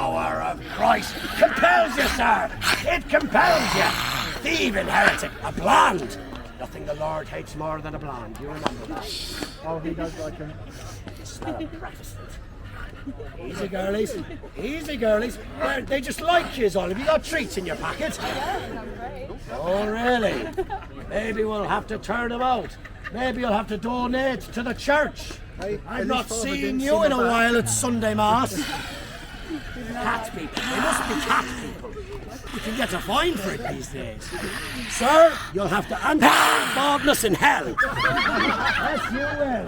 power of Christ compels you, sir. It compels you. Thieving heretic, a blonde. Nothing the Lord hates more than a blonde. You remember that? Oh, he does like him. Smell of Protestant. Easy, girlies. Easy, girlies. They just like you, all. Have you got treats in your pocket? Oh, really? Maybe we'll have to turn them out. Maybe you'll have to donate to the church. I've not seen you in a while at Sunday Mass. Cat people. They must be cat people. You can get a fine for it these days. Sir, you'll have to answer baldness in hell. Yes, you will.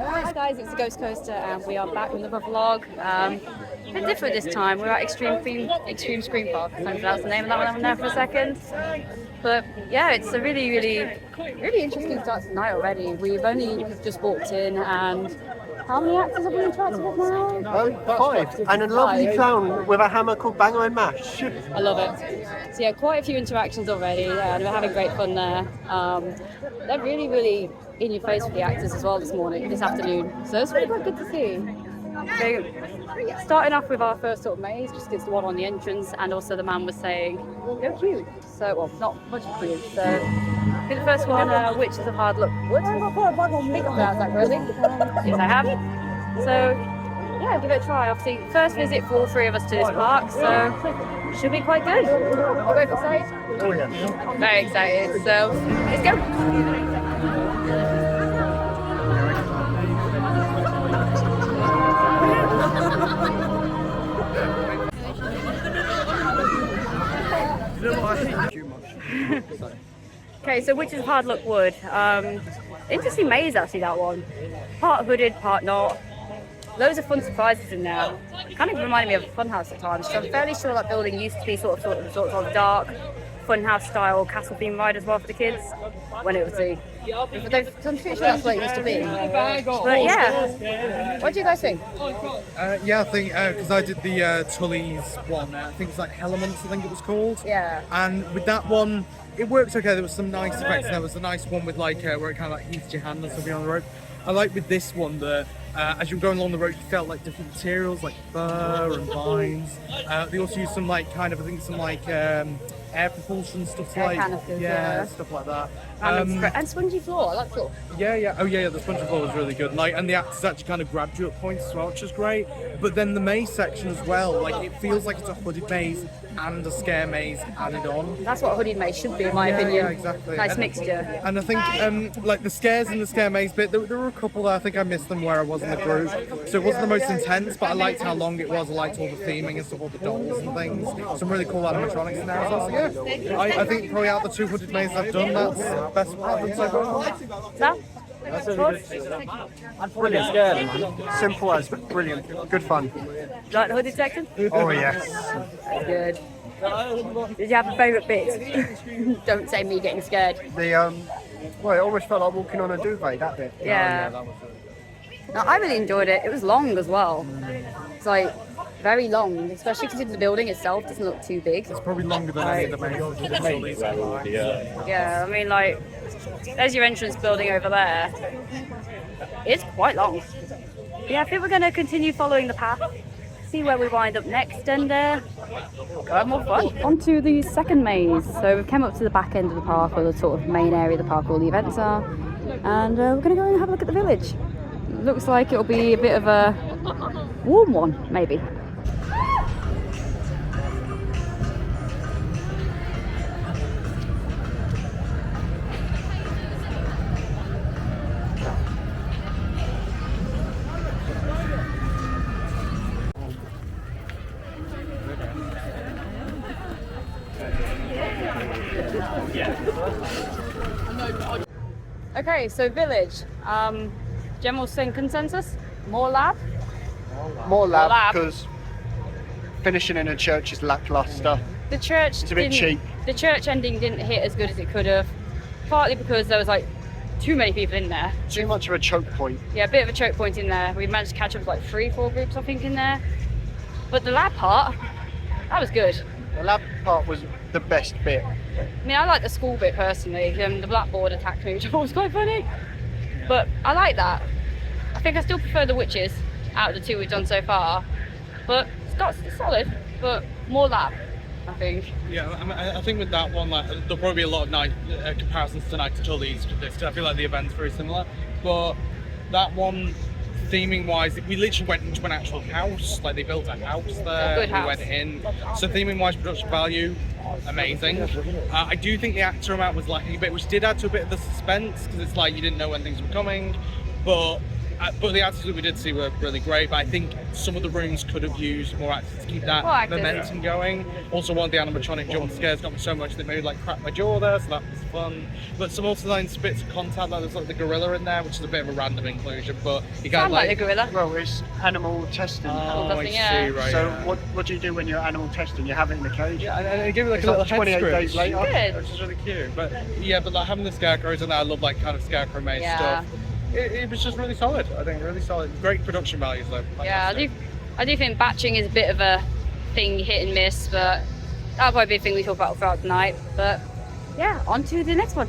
Hi guys, it's the Ghost Coaster and we are back with another vlog. A bit different this time. We're at Xtreme Scream Park. I pronounced the name of that one. I'm there for a second. But yeah, it's a really interesting start to the night already. We've only just walked in, and how many actors have we interacted with now? 5. And a lovely clown with a hammer called Bang and Mash. I love it. So yeah, quite a few interactions already, and we're having great fun there. They're really in your face with the actors as well this afternoon. So it's really quite good to see. So, starting off with our first sort of maze, just it's the one on the entrance, and also the man was saying, "Go cute." So, well, not much cute. So, I think the first one, Witches of Hard Luck Wood. I think I pronounced that correctly. Yes, I have. So, yeah, give it a try. Obviously, first visit for all 3 of us to this park, so should be quite good. Are we excited? Oh yeah. I'm very excited. So, let's go. Okay, so Witches of Hard Luck Wood. Interesting maze actually, that one. Part hooded, part not. Loads of fun surprises in there. Kind of reminded me of a funhouse at times. So I'm fairly sure that building used to be sort of dark, funhouse style castle theme ride as well for the kids. When it was I'm pretty sure that's what it used to be. But yeah, what do you guys think? Yeah, I think because I did the Tully's one. I think it's like Elements. I think it was called. Yeah. And with that one, it worked okay. There was some nice effects. There was a nice one with like where it kind of like heats your hand and something on the rope. I like with this one that as you were going along the road, you felt like different materials like fur and vines. They also used some like kind of air propulsion stuff, Air like canisters, yeah. stuff like that. And spongy floor. I like floor. Yeah. Oh yeah, the sponge floor was really good. And the actors actually kind of grabbed you at points as well, which is great. But then the maze section as well, like it feels like it's a hooded maze and a scare maze added on. That's what a hooded maze should be, in my opinion. Yeah, exactly. Nice mixture. And I think like the scares in the scare maze bit, there were a couple that I think I missed them where I was in the group. So it wasn't the most intense, but I liked how long it was. I liked all the theming and stuff, all the dolls and things. Some really cool animatronics in there as well. So yeah, I think probably out of the 2 hooded mazes I've done, that's the best one I've done so far. Sam? Brilliant scare, man. Simple as brilliant. Good fun. Like the hooded section? Oh yes. Good. Did you have a favourite bit? Don't say me getting scared. Well, it almost felt like walking on a duvet, that bit. Yeah. That was No, I really enjoyed it. It was long as well. It's like very long, especially because the building itself doesn't look too big. It's probably longer than any of the mazes. Yeah, I mean, like, there's your entrance building over there. It's quite long. Yeah, I think we're going to continue following the path, see where we wind up next, and go have more fun. On to the second maze. So we've come up to the back end of the park, or the sort of main area of the park where all the events are, and we're going to go and have a look at the village. Looks like it'll be a bit of a warm one, maybe. Okay, so village. General consensus? More lab? more lab because finishing in a church is lackluster. The church it's a bit cheap. The church ending didn't hit as good as it could have, partly because there was like too many people in there. Too much of a choke point. Yeah, a bit of a choke point in there. We managed to catch up with like 3-4 groups, I think, in there. But the lab part, that was good. The lab part was the best bit. I mean, I like the school bit personally. The blackboard attacked me, which I thought was quite funny. But I like that. I think I still prefer the witches out of the two we've done so far. But it's solid, but more lab, I think. Yeah, I think with that one, like there'll probably be a lot of night comparisons tonight to Tully's. I feel like the event's very similar, but that one, theming wise, we literally went into an actual house. Like they built a house there. Good house. We went in. So theming wise, production value, amazing. I do think the actor amount was lacking a bit, which did add to a bit of the suspense because it's like you didn't know when things were coming, but the actors that we did see were really great. But I think some of the rooms could have used more actors to keep that momentum going. Also, one of the animatronic jump scares got me so much that made like crack my jaw there, so that was fun. But some also nice bits of contact, like there's like the gorilla in there, which is a bit of a random inclusion. But you can't Like the gorilla. Well, it's animal testing. I yeah. see, right. So yeah. what do you do when you're animal testing? You have it in the cage? Yeah, and they give it like It's a little like head 28 scratch, days later. Good. which is really cute. But yeah, but like having the scarecrows in there, I love like kind of scarecrow made Yeah. stuff. It was just really solid. I think really solid. Great production values though. Yeah, I do think batching is a bit of a thing, hit and miss, but that'll probably be a thing we talk about throughout the night. But yeah, on to the next one.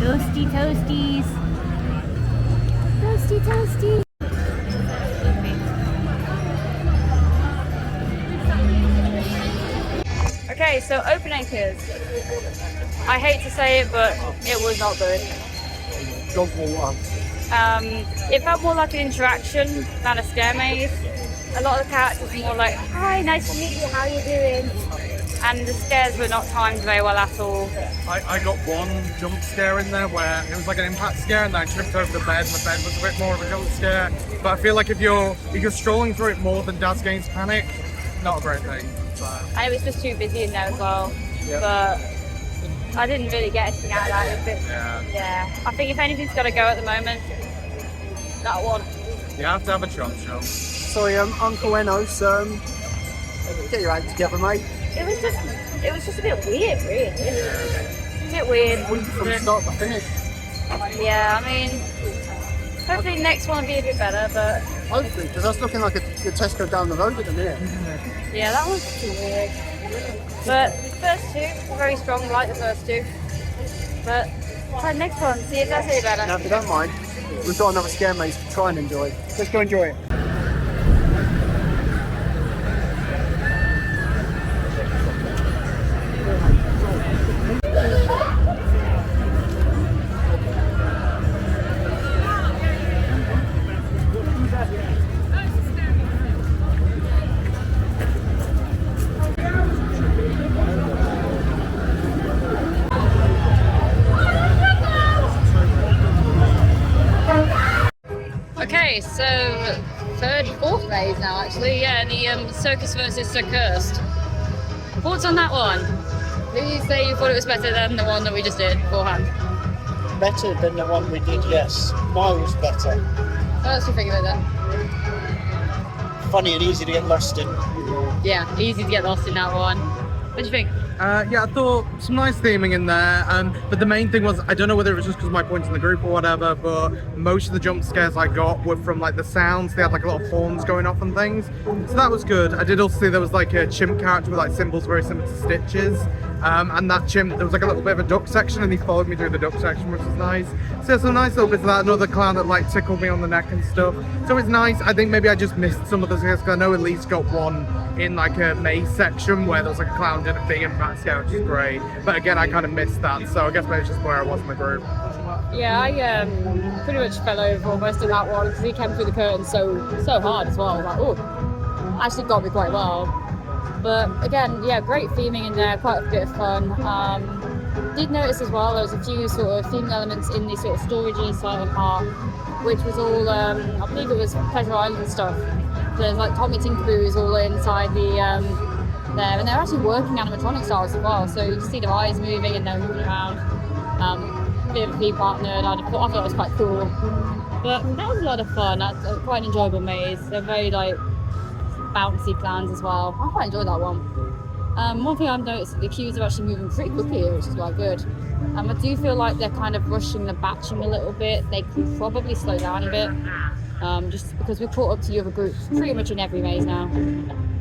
Toasty toasties. Toasty toasty. Okay, so Open Acres. I hate to say it, but it was not good. Dog water. It felt more like an interaction than a scare maze. A lot of the characters were more like, "Hi, nice to meet you. How are you doing?" And the scares were not timed very well at all. I got one jump scare in there where it was like an impact scare, and then I tripped over the bed, and the bed was a bit more of a jump scare. But I feel like if you're strolling through it more than Daz gains panic, not a great thing. So. And it was just too busy in there as well. But I didn't really get anything out of that. It was a bit, yeah. I think if anything's got to go at the moment, that one. You have to have a chop show. Sorry, Uncle Enos, get your act together, mate. It was just a bit weird, really. A bit weird. Week from start to finish. Yeah, I mean, hopefully next one will be a bit better, but Hopefully, because that's looking like a Tesco down the road at the minute. yeah, that one's too weird. But the first two were very strong, I like the first two. But try the next one, see if that's any better. Now, if you don't mind, we've got another scare maze to try and enjoy. Let's go enjoy it. Okay, so fourth maze now actually, yeah, the Circus versus Circursed. Thoughts on that one? Did you say you thought it was better than the one that we just did beforehand? Better than the one we did, yes. Miles better. What else do you think of it then? Funny and easy to get lost in. Yeah, easy to get lost in that one. What do you think? Yeah, I thought some nice theming in there, but the main thing was, I don't know whether it was just because my points in the group or whatever, but most of the jump scares I got were from like the sounds. They had like a lot of horns going off and things, so that was good. I did also see there was like a chimp character with like symbols very similar to Stitches, and that chimp, there was like a little bit of a duck section and he followed me through the duck section, which was nice. So yeah, some nice little bits of that. Another clown that like tickled me on the neck and stuff, so it's nice. I think maybe I just missed some of the scares because I know Elise got one in like a maze section where there was like a clown did a big impact scare, which is great. But again, I kind of missed that, so I guess maybe it's just where I was in the group. Yeah, I pretty much fell over almost in that one because he came through the curtain so hard as well. I was like, oh, actually got me quite well. But again, yeah, great theming in there, quite a bit of fun. Did notice as well there was a few sort of theming elements in the sort of storagey side of the park, which was all, I believe it was Pleasure Island stuff. There's like Tommy Tinkerboos all inside the there, and they're actually working animatronic styles as well. So you see their eyes moving and they're moving around. Bit of a theme park nerd, I thought it was quite cool. But that was a lot of fun. That's quite an enjoyable maze. They're very like bouncy plans as well. I quite enjoyed that one. One thing I've noticed, the queues are actually moving pretty quickly here, which is quite good. I do feel like they're kind of rushing the batching a little bit. They could probably slow down a bit, just because we've caught up to the other groups pretty much in every maze now,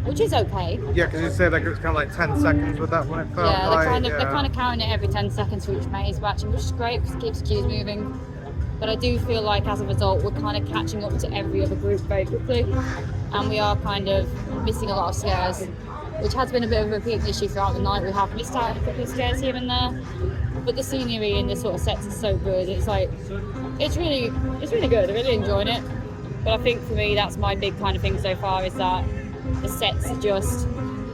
which is okay. Yeah, because you said like it was kind of like 10 seconds with that one. It felt Yeah, like, they're kind of counting it every 10 seconds for each maze batching, which is great because it keeps the queues moving. But I do feel like as a result, we're kind of catching up to every other group very quickly, and we are kind of missing a lot of scares, which has been a bit of a repeating issue throughout the night. We have missed out on a couple of scares here and there, but the scenery and the sort of sets is so good. It's like, it's really good. I'm really enjoying it. But I think for me, that's my big kind of thing so far, is that the sets are just,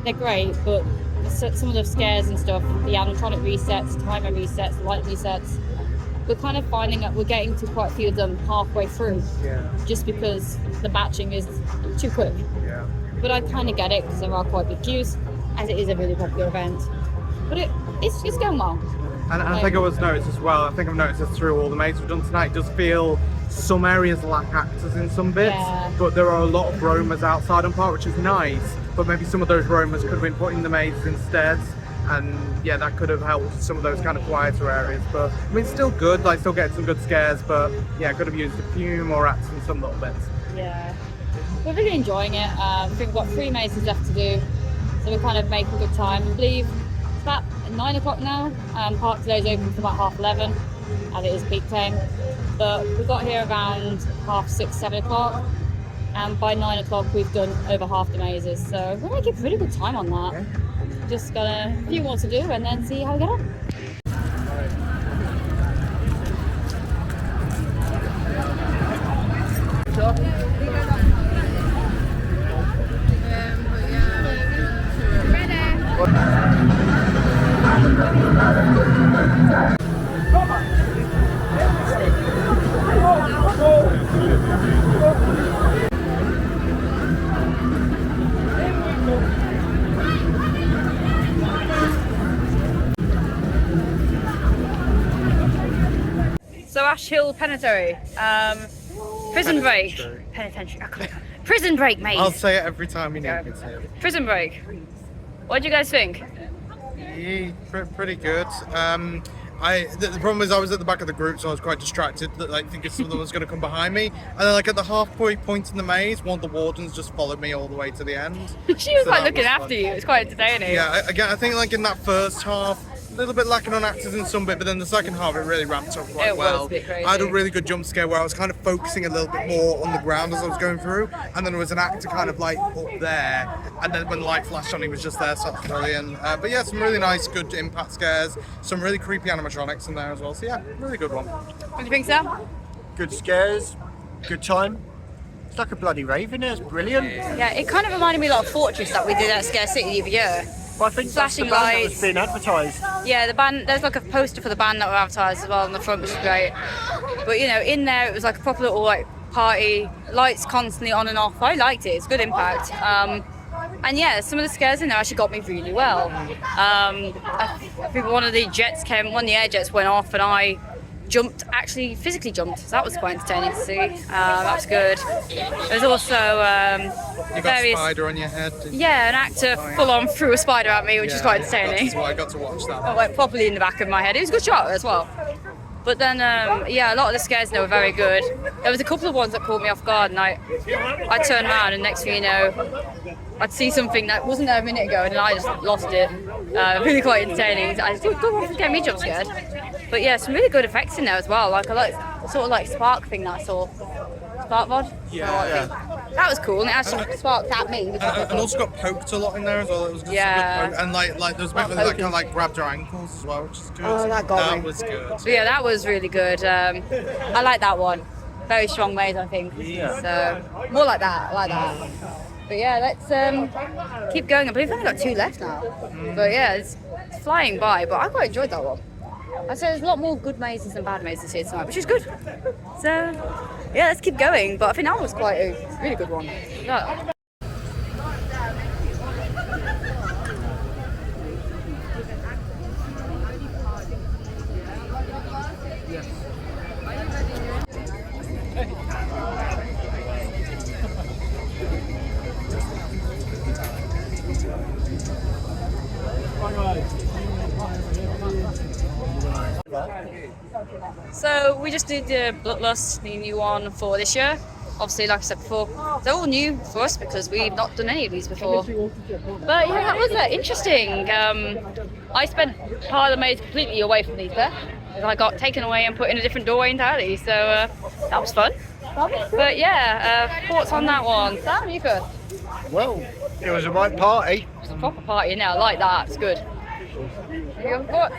they're great, but some of the scares and stuff, the animatronic resets, timer resets, light resets, we're kind of finding that we're getting to quite a few of them halfway through, just because the batching is too quick. Yeah. But I kind of get it because there are quite big queues, as it is a really popular event. But it's going well. And I think I was noticed as well, I think I've noticed this through all the mazes we've done tonight, it does feel some areas lack actors in some bits, but there are a lot of roamers outside on park, which is nice, but maybe some of those roamers could have been put in the mazes instead, and yeah, that could have helped some of those kind of quieter areas. But I mean, still good, like still getting some good scares, but yeah, could have used a few more acts in some little bits. Yeah, we're really enjoying it. I think we've got 3 mazes left to do, so we're kind of making good time. I believe it's about 9 o'clock now. Park today's open for about 11:30, and it is peak time. But we got here around 6:30, 7 o'clock, and by 9 o'clock we've done over half the mazes, so we're making pretty good time on that. Okay. Just got a few more to do and then see how we get on. So Ash Hill Penitentiary, Prison Break, Penitentiary, Prison Break, mate. I'll say it every time you need me to. Prison Break. What do you guys think? Yeah, pretty good. The problem is I was at the back of the group, so I was quite distracted, like thinking someone was going to come behind me. And then, like at the halfway point in the maze, one of the wardens just followed me all the way to the end. She was So like that looking was after fun. you. It was quite entertaining. Yeah, again, I think like in that first half, a little bit lacking on actors in some bit, but then the second half it really ramped up quite It was well. a bit crazy. I had a really good jump scare where I was kind of focusing a little bit more on the ground as I was going through, and then there was an actor kind of like up there, and then when the light flashed on, he was just there, so that's brilliant. But yeah, some really nice, good impact scares, some really creepy animatronics in there as well. So yeah, really good one. What do you think, Sam? Good scares, good time. It's like a bloody rave in there, it's brilliant. Yeah, it kind of reminded me a lot of Fortress that we did at Scare City the other year. But I think that's the Flashing band that lights. was being advertised. Yeah, the band, there's like a poster for the band that were advertised as well on the front, which is great. But you know, in there it was like a proper little like party, lights constantly on and off. I liked it, it's good impact. And yeah, some of the scares in there actually got me really well. I think one of the air jets went off and I actually physically jumped, so that was quite entertaining to see. That was good. There's also You got a spider on your head. yeah, an actor full on threw a spider at me, which is quite entertaining. That's why I got to watch that. It went properly in the back of my head. It was a good shot as well. But then, yeah, a lot of the scares there were very good. There was a couple of ones that caught me off guard, and I turned around, and next thing you know, I'd see something that wasn't there a minute ago, and then I just lost it. Really quite entertaining. I just go off and get me jump scared. But yeah, some really good effects in there as well. Like I like sort of like spark thing that I saw. Spark VOD? Yeah. That was cool, and it actually sparked at me. Which was And also got poked a lot in there as well. It was just Yeah. a good poke. And like there's a bit where they kind of like grabbed your ankles as well, which is good. Oh, that got me. was good. But yeah, that was really good. I like that one. Very strong maze, I think. So more like that. I like that. But yeah, let's keep going. I believe we've only got 2 left now. But yeah, it's flying by. But I quite enjoyed that one. I'd say there's a lot more good mazes than bad mazes here tonight, which is good. So yeah, let's keep going. But I think that was quite a really good one. Yeah. So we just did the Blutlust, the new one for this year. Obviously, like I said before, they're all new for us because we've not done any of these before. But yeah, that was interesting. I spent part of the maze completely away from these there. I got taken away and put in a different doorway entirely, so that was fun. But yeah, thoughts on that one? Sam, you first. Well, it was a right party. It's a proper party now, I like that, it's good. Your thoughts?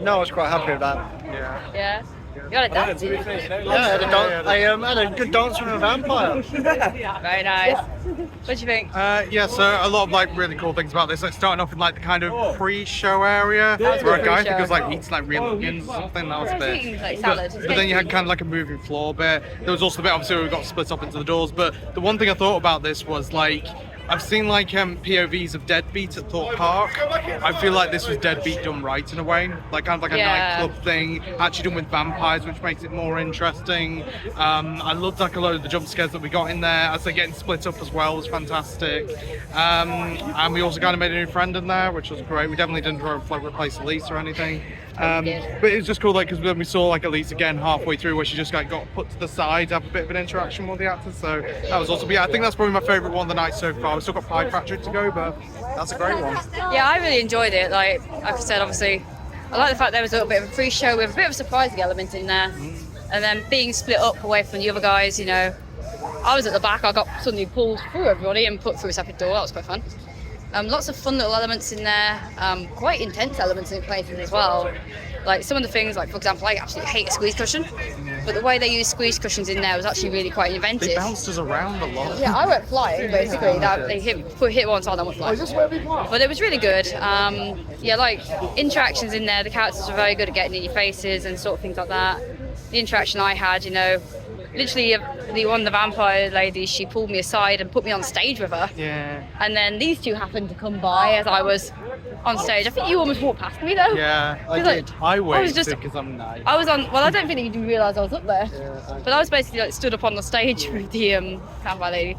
No, I was quite happy with that. Yeah. You got a dance? Yeah, I had a good dance with a vampire. Very nice. What do you think? Yeah, so a lot of like really cool things about this. Like starting off in like the kind of pre-show area was where a guy I pre-show. think was like eating like real onions or something. That was a bit. Eating, like, salad. But then you had kind of like a moving floor bit. There was also the bit obviously where we got split up into the doors. But the one thing I thought about this was like, I've seen like POVs of Deadbeat at Thorpe Park. I feel like this was Deadbeat done right in a way, like kind of like a nightclub thing, actually done with vampires, which makes it more interesting. I loved like a lot of the jump scares that we got in there as they're getting split up as well was fantastic. And we also kind of made a new friend in there, which was great. We definitely didn't like replace Elise or anything. But it was just cool, like, because when we saw like Elise again halfway through, where she just like got put to the side, to have a bit of an interaction with the actors. So that was awesome. But yeah, I think that's probably my favourite one of the night so far. We've still got Pie Factory to go, but that's a great one. Yeah, I really enjoyed it. Like I said, obviously, I like the fact there was a little bit of a pre-show with a bit of a surprising element in there, and then being split up away from the other guys. You know, I was at the back. I got suddenly pulled through everybody and put through a separate door. That was quite fun. Lots of fun little elements in there. Quite intense elements in places as well. Like some of the things, like for example, I absolutely hate a squeeze cushion, but the way they used squeeze cushions in there was actually really quite inventive. They bounced us around a lot. Yeah, I went flying basically. They hit one side, I went flying. But it was really good. Yeah, like interactions in there. The characters were very good at getting in your faces and sort of things like that. The interaction I had, you know, literally the vampire lady, she pulled me aside and put me on stage with her. Yeah. And then these two happened to come by as I was on stage. I think you almost walked past me though. Yeah, I Like, did. I waited just- because I'm nice. I was on. Well, I don't think that you didn't realise I was up there. But I was basically like stood up on the stage with the vampire lady,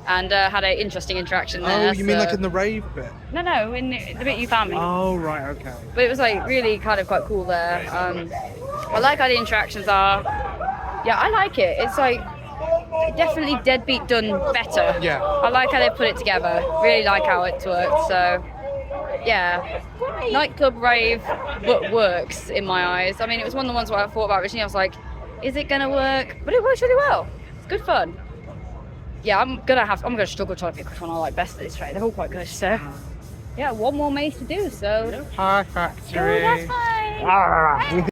and had an interesting interaction there. Oh, you mean so- like in the rave bit? No, in the bit you found me. Oh, right, okay. But it was like really kind of quite cool there. I like how the interactions are. Yeah, I like it. It's like definitely Deadbeat done better. Yeah. I like how they put it together. Really like how it's worked. So yeah, nightclub rave, but works in my eyes. I mean, it was one of the ones where I thought about originally. I was like, is it gonna work? But it works really well. It's good fun. Yeah, I'm gonna struggle trying to pick which one I like best at this rate. They're all quite good. So yeah, one more maze to do. So Pie Factory. that's fine.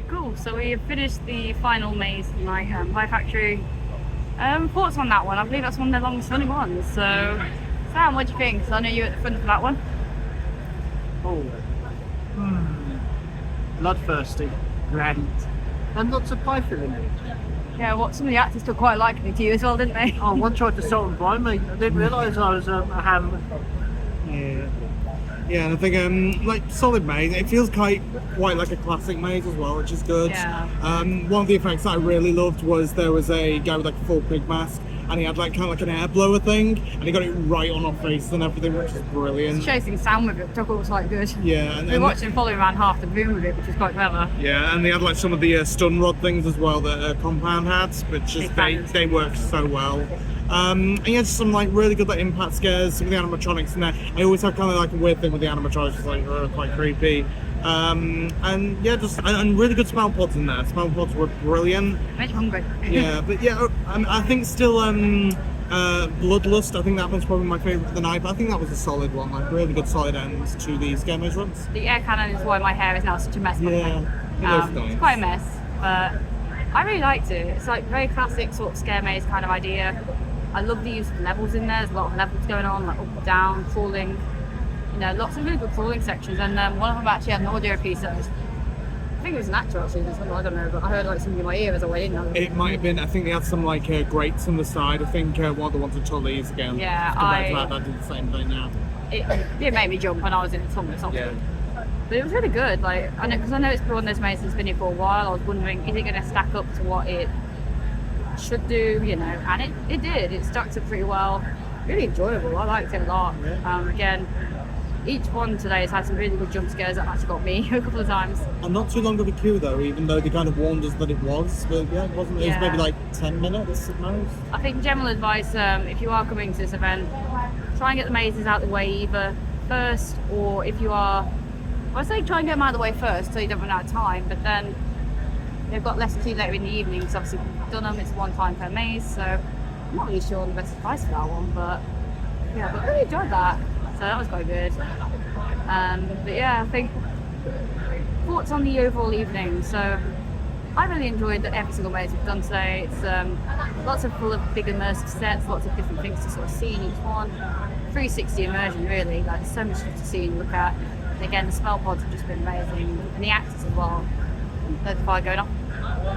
Cool, so we have finished the final maze tonight, Pie Factory. Thoughts on that one? I believe that's one of the longest running ones. So, Sam, what do you think? Because I know you were at the front for that one. Oh. Bloodthirsty. Great. And lots of pie filling. Yeah, some of the actors took quite a liking to you as well, didn't they? Oh, one tried to salt and brine me. I didn't realise I was a ham. Yeah. Yeah, and I think like solid maze. It feels quite like a classic maze as well, which is good. Yeah. One of the effects that I really loved was there was a guy with like a full pig mask, and he had like kind of like an air blower thing, and he got it right on our faces and everything, which is brilliant. Chasing Sam with it, which I thought was quite good. Yeah, We watched him follow around half the room with it, which was quite clever. yeah, and they had like some of the stun rod things as well that Compound had, which is they worked so well. And yeah, just some like really good like impact scares, some of the animatronics in there. I always have kind of like a weird thing with the animatronics, it's like quite creepy. And yeah, and really good smell pods in there. Smell pods were brilliant. Made you hungry. Yeah, but yeah, I think still Bloodlust. I think that one's probably my favourite of the night. But I think that was a solid one, like really good solid ends to these Game Maze runs. The air cannon is why my hair is now such a mess. By the way. Yeah, it is nice. It's quite a mess, but I really liked it. It's like very classic sort of scare maze kind of idea. I love the use of levels in there. There's a lot of levels going on, like up, down, crawling. You know, lots of really good crawling sections, and one of them actually had an audio piece that was I think it was an actor actually, I don't know, but I heard like something in my ear as I went in. It might have been. I think they had some like grates on the side. I think one of the ones at Tully's again. Yeah, that did the same thing now. It made me jump when I was in the tunnel. Yeah. But it was really good. Like because I know it's been one of those mazes that's been here for a while. I was wondering, is it going to stack up to what it should do? You know, and it did. It stacked up pretty well. Really enjoyable. I liked it a lot. Again, each one today has had some really good jump scares that actually got me a couple of times. And not too long of a queue though, even though they kind of warned us that it was. But yeah, it wasn't. It was maybe like 10 minutes at most. I think general advice, if you are coming to this event, try and get the mazes out of the way either first, or if you are, I say try and get them out of the way first so you don't run out of time, but then they've got less to do later in the evening because obviously we've done them, it's one time per maze, so I'm not really sure on the best advice for that one, but yeah, but I really enjoyed that, so that was quite good. But yeah, I think thoughts on the overall evening. So I really enjoyed every single maze we've done today. It's lots of full of big immersive sets, lots of different things to sort of see in each one. 360 immersion really, like so much stuff to see and look at. And again, the smell pods have just been amazing, and the actors as well. There's the fire going off.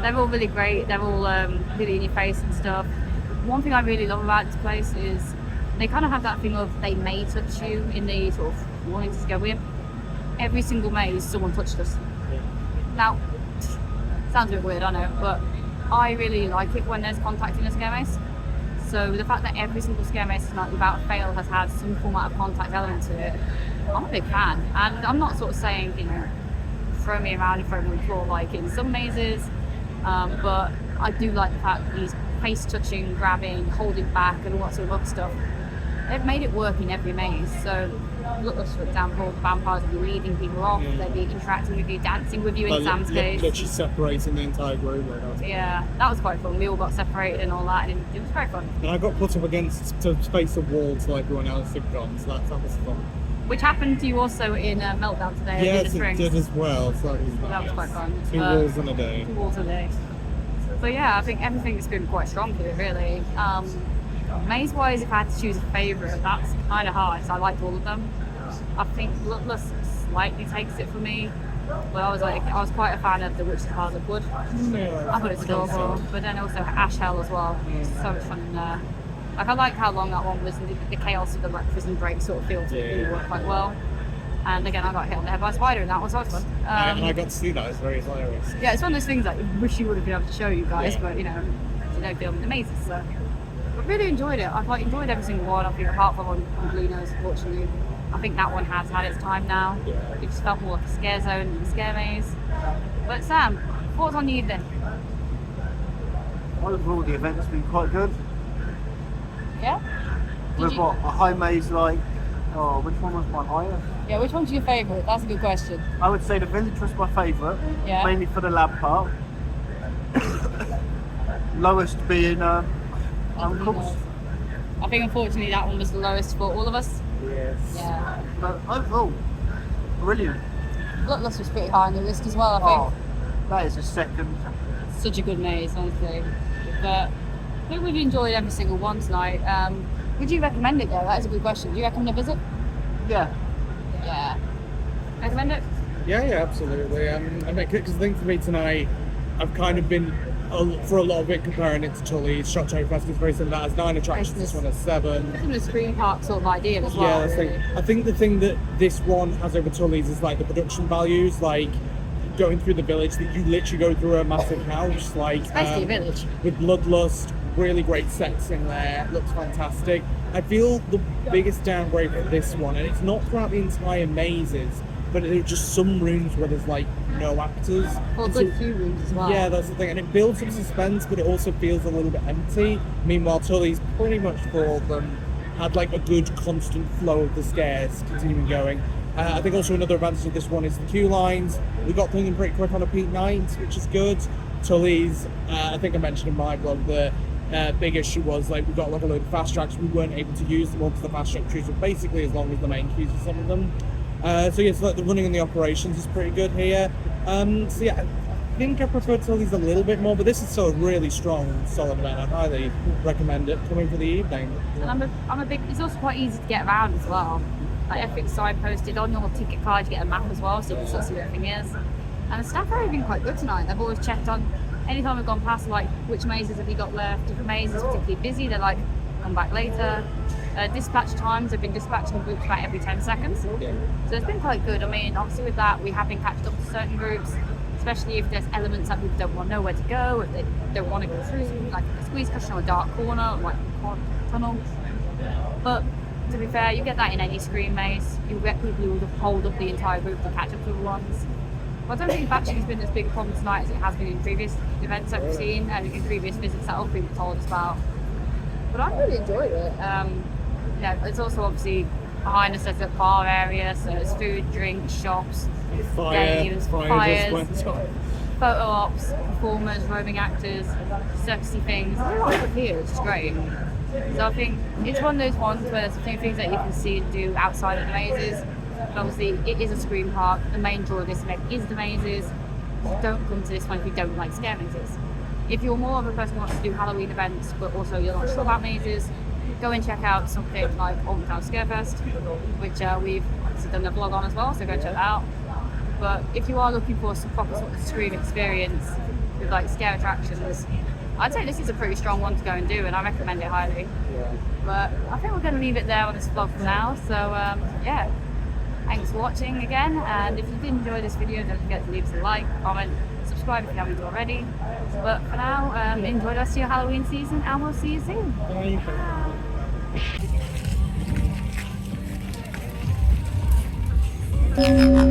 They're all really great. They're all really in your face and stuff. One thing I really love about this place is they kind of have that thing of they may touch you in the sort of wanting to go in. Every single maze, someone touched us. Now, sounds a bit weird, I know, but I really like it when there's contact in a scare maze. So the fact that every single scare maze tonight, without fail, has had some format of contact element to it, I'm a big fan. And I'm not sort of saying, you know, throw me around and throw me on the floor like in some mazes, but I do like the fact that he's face touching, grabbing, holding back, and all that sort of other stuff. They've made it work in every maze. So Blutlust, for example, the vampires will be leading people off, they'll be interacting with you, dancing with you in Sam's case. Literally separating the entire group. Yeah, that was quite fun. We all got separated and all that, and it was very fun. And I got put up against to face a wall to everyone else had gone, so that was fun. Which happened to you also in Meltdown today. Yes, it did as well. So that was quite fun. Two walls in a day. 2 walls a day. So yeah, I think everything's been quite strong here, really. Maze-wise, if I had to choose a favourite, that's kind of hard. So I liked all of them. I think Blutlust slightly takes it for me. But I was quite a fan of the Witch of Harlotwood. I thought it was adorable. But then also Ash Hell as well. So much fun in there. Like I liked how long that one was, and the chaos of the like prison break sort of feel to it really worked quite well. And again, I got hit on the head by a spider, and that was fun. And I got to see that. It was very hilarious. Yeah, it's one of those things that I wish you would have been able to show you guys, but you know, you don't film in the mazes. So, but really enjoyed it. I've like enjoyed every single one. I think apart from on Blue Nose, unfortunately, I think that one has had its time now. It just felt more like a scare zone than a scare maze. But Sam, thoughts on the evening? Overall, the event's been quite good. Yeah. We've got a high maze like, which one was my highest? Yeah, which one's your favourite? That's a good question. I would say the village was my favourite, mainly for the lab part. Lowest being Uncle's. I think unfortunately that one was the lowest for all of us. Yes. Yeah. But overall, brilliant. Blutlust was pretty high on the list as well, I think. That is a second. Such a good maze, honestly. But I think we've enjoyed every single one tonight. Would you recommend it though? That is a good question. Do you recommend a visit? Yeah. Yeah. Recommend it? Yeah, absolutely. I mean, because the thing for me tonight, I've kind of been, for a lot of it, comparing it to Tully's. Shock Show Fest is very similar. It has 9 attractions, this one has 7. Xtreme Scream Park sort of idea as well. Yeah, that's the thing. I think the thing that this one has over Tully's is like the production values, like going through the village, that you literally go through a massive house. Like, it's basically a village. With Blutlust, really great sets in there, looks fantastic. I feel the biggest downgrade for this one, and it's not throughout the entire mazes, but there are just some rooms where there's like no actors. Well, good few rooms as well. Yeah, that's the thing, and it builds some suspense, but it also feels a little bit empty. Meanwhile, Tully's pretty much for all of them had like a good constant flow of the scares continuing going. I think also another advantage of this one is the queue lines. We got thinking pretty quick on a peak night, which is good. Tully's, I think I mentioned in my blog, the big issue was like we got like a load of fast tracks. We weren't able to use them all because the fast track queues were basically as long as the main queues for some of them. So yes, like the running and the operations is pretty good here. So yeah, I think I prefer Tully's a little bit more, but this is still a really strong, solid event. I highly recommend it coming for the evening. And I'm a big. It's also quite easy to get around as well. Like everything's signposted on your ticket card. You get a map as well, so you can sort of see where everything is. And the staff have been quite good tonight. They've always checked on, anytime we've gone past, like, which mazes have you got left? If the maze is particularly busy, they're like, come back later. Dispatch times have been dispatching groups about every 10 seconds. So it's been quite good. I mean, obviously with that, we have been catched up to certain groups, especially if there's elements that people don't want to know where to go, if they don't want to go through, like a squeeze cushion or a dark corner, like a tunnel. But to be fair, you get that in any Scream maze. You get people who will hold up the entire group to catch up to the ones. But I don't think batching has been as big a problem tonight as it has been in previous events that we've seen and in previous visits that other people told us about. But I've really enjoyed it. It's also obviously behind us there's a bar area, so there's food, drink, shops, games, fires, photo ops, performers, roaming actors, circusy things. There's a lot of here, which is great. So I think it's one of those ones where there's a few things that you can see and do outside of the mazes. But obviously it is a Scream Park. The main draw of this event is the mazes. So don't come to this one if you don't like scare mazes. If you're more of a person who wants to do Halloween events but also you're not sure about mazes, go and check out something like Old Town Scarefest, which we've obviously done a vlog on as well, so go check that out. But if you are looking for some proper sort of Scream experience with like scare attractions, I'd say this is a pretty strong one to go and do, and I recommend it highly. But I think we're going to leave it there on this vlog for now. So yeah, thanks for watching again, and if you did enjoy this video, don't forget to leave us a like, comment, subscribe if you haven't already. But for now, enjoy the rest of your Halloween season, and we'll see you soon. Bye.